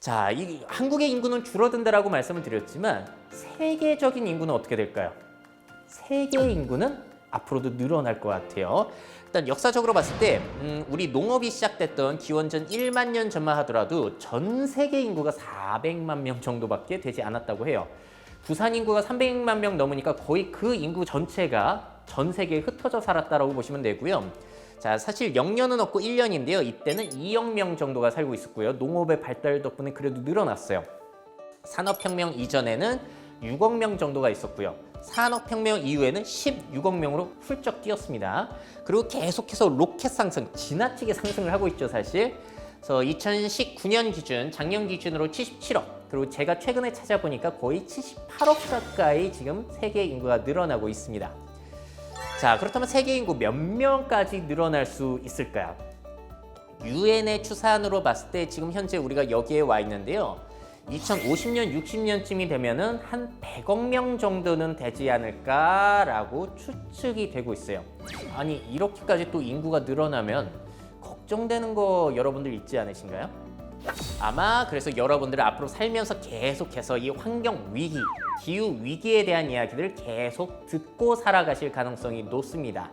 자, 이 한국의 인구는 줄어든다라고 말씀을 드렸지만 세계적인 인구는 어떻게 될까요? 세계 인구는 앞으로도 늘어날 것 같아요. 일단 역사적으로 봤을 때 우리 농업이 시작됐던 기원전 1만 년 전만 하더라도 전 세계 인구가 400만 명 정도밖에 되지 않았다고 해요. 부산 인구가 300만 명 넘으니까 거의 그 인구 전체가 전 세계에 흩어져 살았다라고 보시면 되고요. 자, 사실 0년은 없고 1년인데요. 이때는 2억 명 정도가 살고 있었고요. 농업의 발달 덕분에 그래도 늘어났어요. 산업혁명 이전에는 6억 명 정도가 있었고요. 산업혁명 이후에는 16억 명으로 훌쩍 뛰었습니다. 그리고 계속해서 로켓 상승, 지나치게 상승을 하고 있죠, 사실. 그래서 2019년 기준, 작년 기준으로 77억, 그리고 제가 최근에 찾아보니까 거의 78억 가까이 지금 세계 인구가 늘어나고 있습니다. 자, 그렇다면 세계 인구 몇 명까지 늘어날 수 있을까요? 유엔의 추산으로 봤을 때 지금 현재 우리가 여기에 와 있는데요. 2050년, 60년쯤이 되면은 한 100억 명 정도는 되지 않을까라고 추측이 되고 있어요. 아니, 이렇게까지 또 인구가 늘어나면 걱정되는 거 여러분들 있지 않으신가요? 아마 그래서 여러분들은 앞으로 살면서 계속해서 이 환경 위기, 기후 위기에 대한 이야기를 계속 듣고 살아가실 가능성이 높습니다.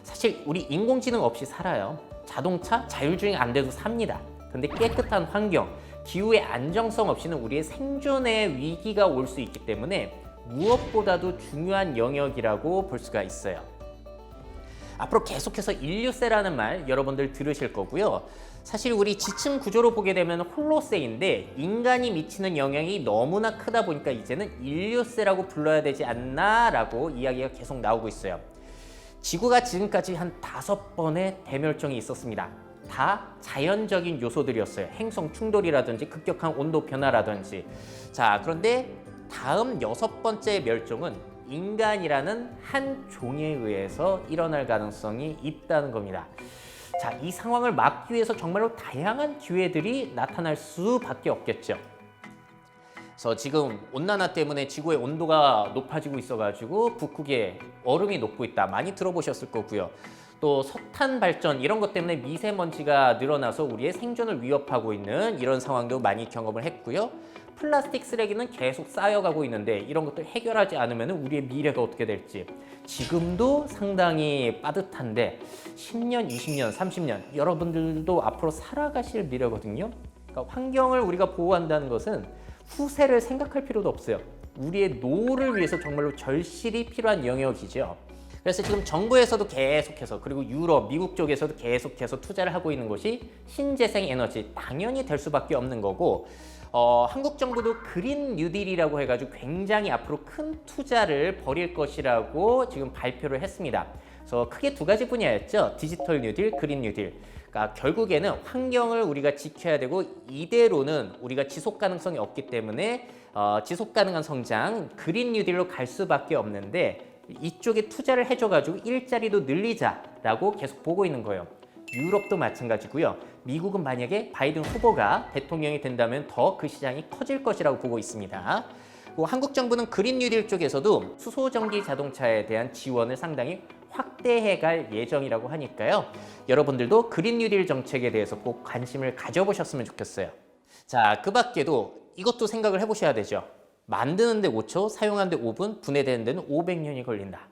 사실 우리 인공지능 없이 살아요. 자동차, 자율주행 안 돼도 삽니다. 근데 깨끗한 환경, 기후의 안정성 없이는 우리의 생존의 위기가 올 수 있기 때문에 무엇보다도 중요한 영역이라고 볼 수가 있어요. 앞으로 계속해서 인류세라는 말 여러분들 들으실 거고요. 사실 우리 지층 구조로 보게 되면 홀로세인데 인간이 미치는 영향이 너무나 크다 보니까 이제는 인류세라고 불러야 되지 않나라고 이야기가 계속 나오고 있어요. 지구가 지금까지 한 5번의 대멸종이 있었습니다. 다 자연적인 요소들이었어요. 행성 충돌이라든지 급격한 온도 변화라든지. 자, 그런데 다음 6번째 멸종은 인간이라는 한 종에 의해서 일어날 가능성이 있다는 겁니다. 자, 이 상황을 막기 위해서 정말로 다양한 기회들이 나타날 수밖에 없겠죠. 그래서 지금 온난화 때문에 지구의 온도가 높아지고 있어가지고 북극에 얼음이 녹고 있다. 많이 들어보셨을 거고요. 또 석탄 발전 이런 것 때문에 미세먼지가 늘어나서 우리의 생존을 위협하고 있는 이런 상황도 많이 경험을 했고요. 플라스틱 쓰레기는 계속 쌓여가고 있는데 이런 것들 해결하지 않으면 우리의 미래가 어떻게 될지 지금도 상당히 빠듯한데 10년, 20년, 30년 여러분들도 앞으로 살아가실 미래거든요. 그러니까 환경을 우리가 보호한다는 것은 후세를 생각할 필요도 없어요. 우리의 노후를 위해서 정말로 절실히 필요한 영역이죠. 그래서 지금 정부에서도 계속해서 그리고 유럽, 미국 쪽에서도 계속해서 투자를 하고 있는 것이 신재생 에너지 당연히 될 수밖에 없는 거고 한국 정부도 그린 뉴딜이라고 해가지고 굉장히 앞으로 큰 투자를 벌일 것이라고 지금 발표를 했습니다. 그래서 크게 두 가지 분야였죠. 디지털 뉴딜, 그린 뉴딜. 그러니까 결국에는 환경을 우리가 지켜야 되고 이대로는 우리가 지속 가능성이 없기 때문에 지속 가능한 성장, 그린 뉴딜로 갈 수밖에 없는데 이쪽에 투자를 해줘가지고 일자리도 늘리자라고 계속 보고 있는 거예요. 유럽도 마찬가지고요. 미국은 만약에 바이든 후보가 대통령이 된다면 더 그 시장이 커질 것이라고 보고 있습니다. 그리고 한국 정부는 그린 뉴딜 쪽에서도 수소전기 자동차에 대한 지원을 상당히 확대해 갈 예정이라고 하니까요. 여러분들도 그린 뉴딜 정책에 대해서 꼭 관심을 가져보셨으면 좋겠어요. 자, 그 밖에도 이것도 생각을 해보셔야 되죠. 만드는데 5초, 사용하는데 5분, 분해되는 데는 500년이 걸린다.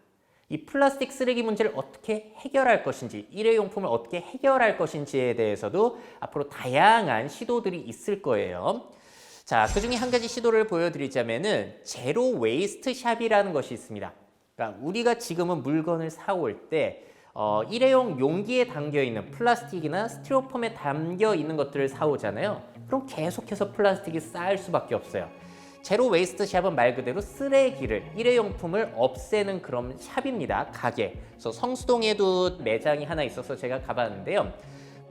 이 플라스틱 쓰레기 문제를 어떻게 해결할 것인지, 일회용품을 어떻게 해결할 것인지에 대해서도 앞으로 다양한 시도들이 있을 거예요. 자, 그중에 한 가지 시도를 보여드리자면은 제로 웨이스트 샵이라는 것이 있습니다. 그러니까 우리가 지금은 물건을 사올 때 일회용 용기에 담겨 있는 플라스틱이나 스티로폼에 담겨 있는 것들을 사오잖아요. 그럼 계속해서 플라스틱이 쌓일 수밖에 없어요. 제로 웨이스트 샵은 말 그대로 쓰레기를, 일회용품을 없애는 그런 샵입니다. 가게. 그래서 성수동에도 매장이 하나 있어서 제가 가봤는데요.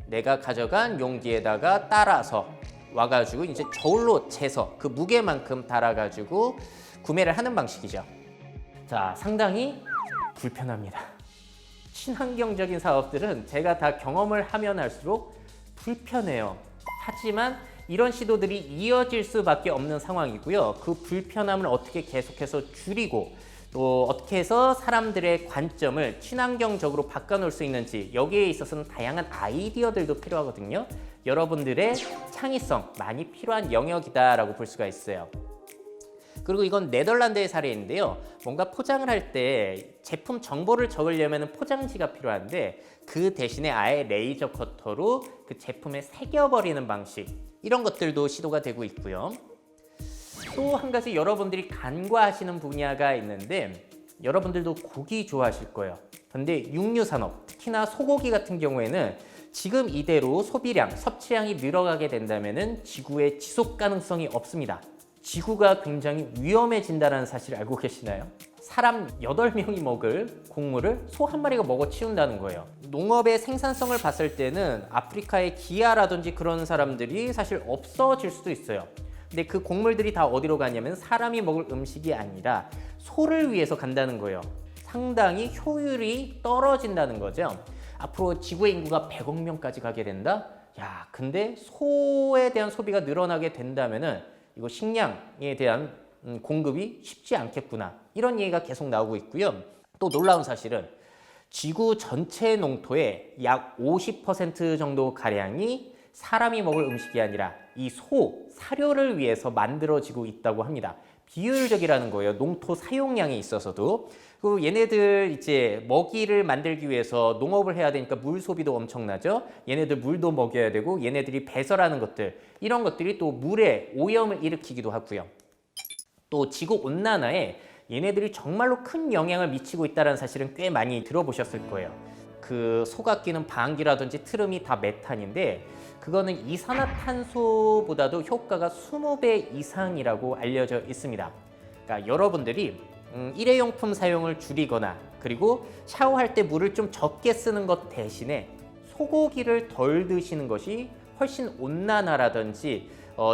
내가 가져간 용기에다가 따라서 와가지고 이제 저울로 재서 그 무게만큼 달아가지고 구매를 하는 방식이죠. 자, 상당히 불편합니다. 친환경적인 사업들은 제가 다 경험을 하면 할수록 불편해요. 하지만 이런 시도들이 이어질 수밖에 없는 상황이고요. 그 불편함을 어떻게 계속해서 줄이고 또 어떻게 해서 사람들의 관점을 친환경적으로 바꿔놓을 수 있는지 여기에 있어서는 다양한 아이디어들도 필요하거든요. 여러분들의 창의성 많이 필요한 영역이다라고 볼 수가 있어요. 그리고 이건 네덜란드의 사례인데요. 뭔가 포장을 할 때 제품 정보를 적으려면 포장지가 필요한데 그 대신에 아예 레이저 커터로 그 제품에 새겨버리는 방식, 이런 것들도 시도가 되고 있고요. 또 한 가지 여러분들이 간과하시는 분야가 있는데 여러분들도 고기 좋아하실 거예요. 근데 육류산업, 특히나 소고기 같은 경우에는 지금 이대로 소비량, 섭취량이 늘어가게 된다면 지구의 지속 가능성이 없습니다. 지구가 굉장히 위험해진다는 사실 알고 계시나요? 사람 8명이 먹을 곡물을 소 한 마리가 먹어 치운다는 거예요. 농업의 생산성을 봤을 때는 아프리카의 기아라든지 그런 사람들이 사실 없어질 수도 있어요. 근데 그 곡물들이 다 어디로 가냐면 사람이 먹을 음식이 아니라 소를 위해서 간다는 거예요. 상당히 효율이 떨어진다는 거죠. 앞으로 지구의 인구가 100억 명까지 가게 된다? 야, 근데 소에 대한 소비가 늘어나게 된다면은 이거 식량에 대한 공급이 쉽지 않겠구나. 이런 얘기가 계속 나오고 있고요. 또 놀라운 사실은 지구 전체 농토의 약 50% 정도 가량이 사람이 먹을 음식이 아니라 이 사료를 위해서 만들어지고 있다고 합니다. 비효율적이라는 거예요. 농토 사용량에 있어서도. 그리고 얘네들 이제 먹이를 만들기 위해서 농업을 해야 되니까 물 소비도 엄청나죠. 얘네들 물도 먹여야 되고 얘네들이 배설하는 것들, 이런 것들이 또 물에 오염을 일으키기도 하고요. 또 지구 온난화에 얘네들이 정말로 큰 영향을 미치고 있다는 사실은 꽤 많이 들어보셨을 거예요. 그 소가 끼는 방귀라든지 트름이 다 메탄인데 그거는 이산화탄소보다도 효과가 20배 이상이라고 알려져 있습니다. 그러니까 여러분들이 일회용품 사용을 줄이거나 그리고 샤워할 때 물을 좀 적게 쓰는 것 대신에 소고기를 덜 드시는 것이 훨씬 온난화라든지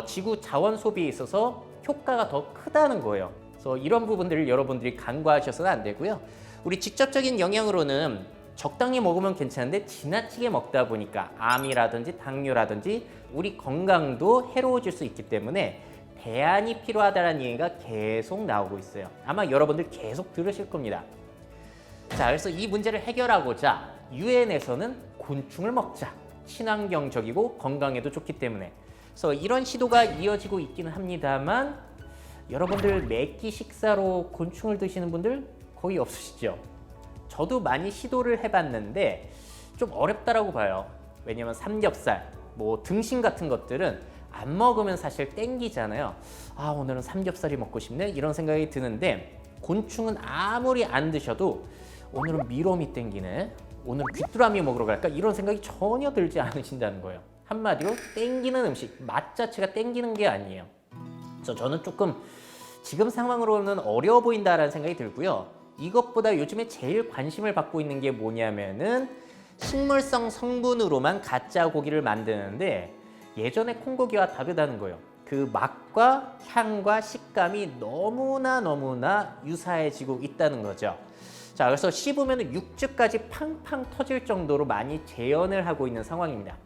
지구 자원 소비에 있어서 효과가 더 크다는 거예요. 그래서 이런 부분들을 여러분들이 간과하셔서는 안 되고요. 우리 직접적인 영향으로는 적당히 먹으면 괜찮은데 지나치게 먹다 보니까 암이라든지 당뇨라든지 우리 건강도 해로워질 수 있기 때문에 대안이 필요하다는 얘기가 계속 나오고 있어요. 아마 여러분들 계속 들으실 겁니다. 자, 그래서 이 문제를 해결하고자 유엔에서는 곤충을 먹자. 친환경적이고 건강에도 좋기 때문에. 그래서 이런 시도가 이어지고 있기는 합니다만 여러분들 매끼 식사로 곤충을 드시는 분들 거의 없으시죠? 저도 많이 시도를 해봤는데 좀 어렵다라고 봐요. 왜냐면 삼겹살, 뭐 등심 같은 것들은 안 먹으면 사실 땡기잖아요. 아, 오늘은 삼겹살이 먹고 싶네? 이런 생각이 드는데 곤충은 아무리 안 드셔도 오늘은 미럼이 땡기네? 오늘 귀뚜라미 먹으러 갈까? 이런 생각이 전혀 들지 않으신다는 거예요. 한마디로 땡기는 음식, 맛 자체가 땡기는 게 아니에요. 그래서 저는 조금 지금 상황으로는 어려워 보인다라는 생각이 들고요. 이것보다 요즘에 제일 관심을 받고 있는 게 뭐냐면은 식물성 성분으로만 가짜 고기를 만드는데 예전에 콩고기와 다르다는 거예요. 그 맛과 향과 식감이 너무나 유사해지고 있다는 거죠. 자, 그래서 씹으면 육즙까지 팡팡 터질 정도로 많이 재현을 하고 있는 상황입니다.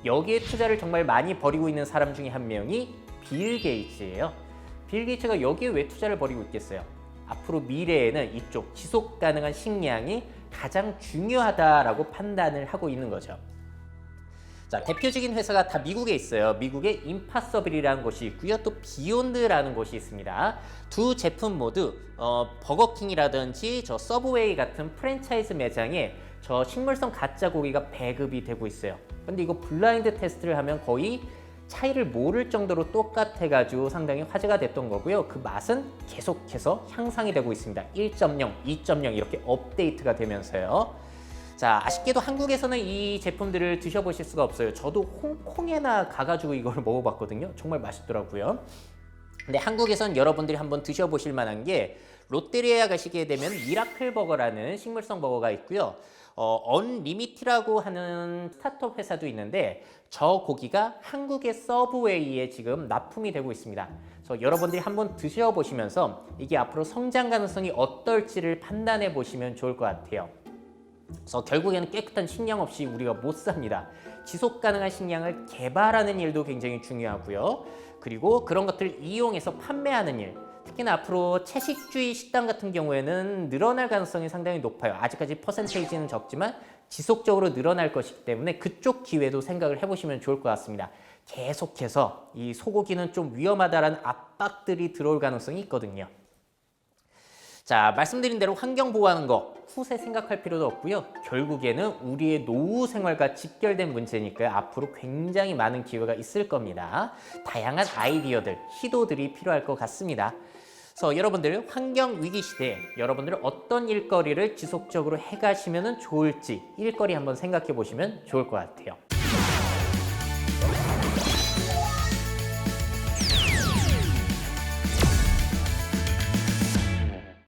여기에 투자를 정말 많이 벌이고 있는 사람 중에 한 명이 빌 게이츠예요. 빌 게이츠가 여기에 왜 투자를 벌이고 있겠어요? 앞으로 미래에는 이쪽 지속 가능한 식량이 가장 중요하다라고 판단을 하고 있는 거죠. 자, 대표적인 회사가 다 미국에 있어요. 미국에 임파서블이라는 곳이 있고요. 또 비욘드라는 곳이 있습니다. 두 제품 모두 버거킹이라든지 저 서브웨이 같은 프랜차이즈 매장에 저 식물성 가짜 고기가 배급이 되고 있어요. 근데 이거 블라인드 테스트를 하면 거의 차이를 모를 정도로 똑같아가지고 상당히 화제가 됐던 거고요. 그 맛은 계속해서 향상이 되고 있습니다. 1.0, 2.0 이렇게 업데이트가 되면서요. 자, 아쉽게도 한국에서는 이 제품들을 드셔보실 수가 없어요. 저도 홍콩에나 가가지고 이걸 먹어봤거든요. 정말 맛있더라고요. 근데 한국에선 여러분들이 한번 드셔보실 만한 게 롯데리아 가시게 되면 미라클 버거라는 식물성 버거가 있고요. 언리미티라고 하는 스타트업 회사도 있는데 저 고기가 한국의 서브웨이에 지금 납품이 되고 있습니다. 그래서 여러분들이 한번 드셔보시면서 이게 앞으로 성장 가능성이 어떨지를 판단해 보시면 좋을 것 같아요. 그래서 결국에는 깨끗한 식량 없이 우리가 못 삽니다. 지속 가능한 식량을 개발하는 일도 굉장히 중요하고요. 그리고 그런 것들을 이용해서 판매하는 일, 특히나 앞으로 채식주의 식당 같은 경우에는 늘어날 가능성이 상당히 높아요. 아직까지 퍼센테이지는 적지만 지속적으로 늘어날 것이기 때문에 그쪽 기회도 생각을 해보시면 좋을 것 같습니다. 계속해서 이 소고기는 좀 위험하다라는 압박들이 들어올 가능성이 있거든요. 자, 말씀드린 대로 환경 보호하는 거 후세 생각할 필요도 없고요. 결국에는 우리의 노후 생활과 직결된 문제니까요. 앞으로 굉장히 많은 기회가 있을 겁니다. 다양한 아이디어들, 시도들이 필요할 것 같습니다. 그래서 여러분들 환경 위기 시대에 여러분들은 어떤 일거리를 지속적으로 해가시면 좋을지 일거리 한번 생각해 보시면 좋을 것 같아요.